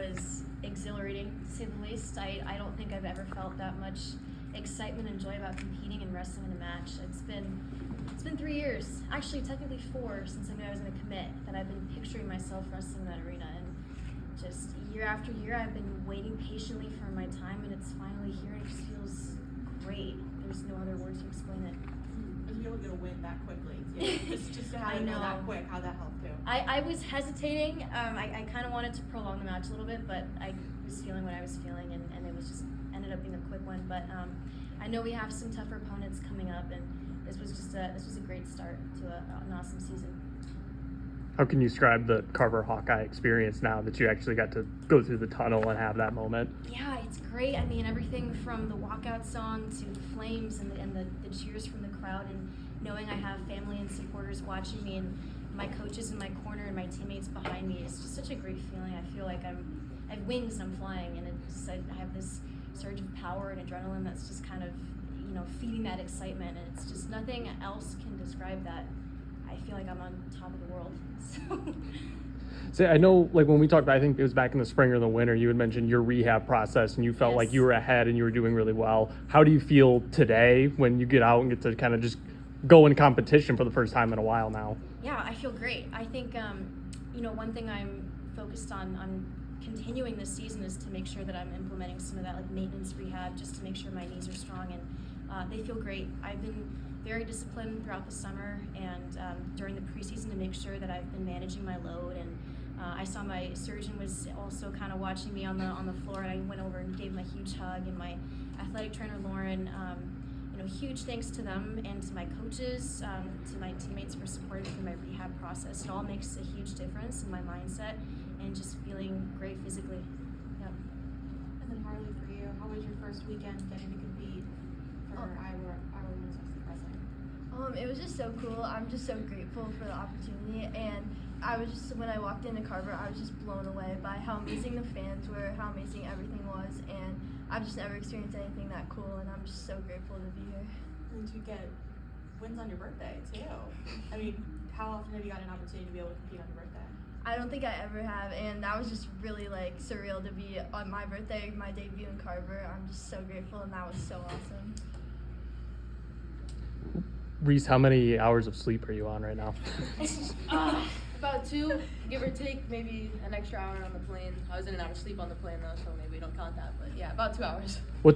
was exhilarating, to say the least. I don't think I've ever felt that much excitement and joy about competing and wrestling in a match. It's been 3 years, actually technically 4, since I knew I was going to commit, that I've been picturing myself wrestling in that arena. And just year after year, I've been waiting patiently for my time, and it's finally here, and it just feels great. There's no other words to explain it. To be able to get a win that quickly, too. just to have it go that quick, how that helped too. I was hesitating. I kind of wanted to prolong the match a little bit, but I was feeling what I was feeling, and it was just ended up being a quick one. But I know we have some tougher opponents coming up, and this was a great start to an awesome season. How can you describe the Carver Hawkeye experience now that you actually got to go through the tunnel and have that moment? Yeah, it's great. I mean, everything from the walkout song to the flames and the cheers from the crowd, and knowing I have family and supporters watching me, and my coaches in my corner and my teammates behind me. It's just such a great feeling. I feel like I have wings and I'm flying, and I have this surge of power and adrenaline that's just kind of, feeding that excitement, and it's just nothing else can describe that. I feel like I'm on top of the world. So I know, like, when we talked, I think it was back in the spring or the winter, you had mentioned your rehab process and you felt like you were ahead and you were doing really well. How do you feel today when you get out and get to kind of just go in competition for the first time in a while now? Yeah, I feel great. I think, one thing I'm focused on continuing this season is to make sure that I'm implementing some of that like maintenance rehab, just to make sure my knees are strong, and they feel great. I've been very disciplined throughout the summer and during the preseason to make sure that I've been managing my load, and I saw my surgeon was also kind of watching me on the floor, and I went over and gave him a huge hug, and my athletic trainer Lauren, huge thanks to them and to my coaches, to my teammates for supporting me through my rehab process. It all makes a huge difference in my mindset and just feeling great physically. Yep. And then Harley, for you, how was your first weekend getting to compete for Iowa Women's Wrestling? It was just so cool. I'm just so grateful for the opportunity, and when I walked into Carver, I was just blown away by how amazing the fans were, how amazing everything was, and I've just never experienced anything that cool, and I'm just so grateful to be here. And to get wins on your birthday too. I mean, how often have you got an opportunity to be able to compete on your birthday? I don't think I ever have, and that was just really surreal to be on my birthday, my debut in Carver. I'm just so grateful, and that was so awesome. Reese, how many hours of sleep are you on right now? About 2, give or take, maybe an extra hour on the plane. I was in and out of sleep on the plane though, so maybe we don't count that, but yeah, about 2 hours. What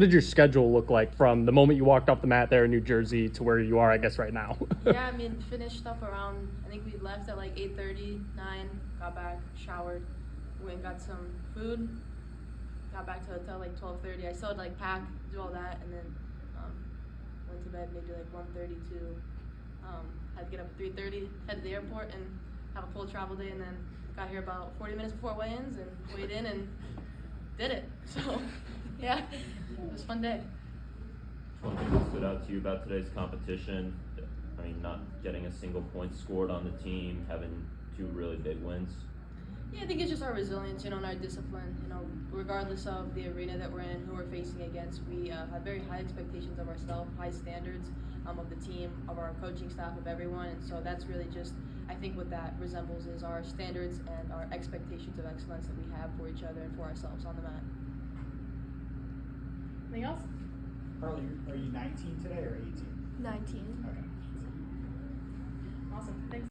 did your schedule look like from the moment you walked off the mat there in New Jersey to where you are, I guess, right now? Yeah, I mean, finished up around, I think we left at 8:30, 9, got back, showered, went and got some food, got back to the hotel 12:30. I still had pack, do all that, and then went to bed maybe 1:32. Had to get up at 3:30, head to the airport, and have a full travel day, and then got here about 40 minutes before weigh-ins and weighed in and did it. So, yeah, it was a fun day. One thing that stood out to you about today's competition, I mean, not getting a single point scored on the team, having 2 really big wins? Yeah, I think it's just our resilience, and our discipline. Regardless of the arena that we're in, who we're facing against, we have very high expectations of ourselves, high standards of the team, of our coaching staff, of everyone. And so that's really just, I think what that resembles is our standards and our expectations of excellence that we have for each other and for ourselves on the mat. Anything else? Harley, are you 19 today or 18? 19. Okay. Awesome. Thanks.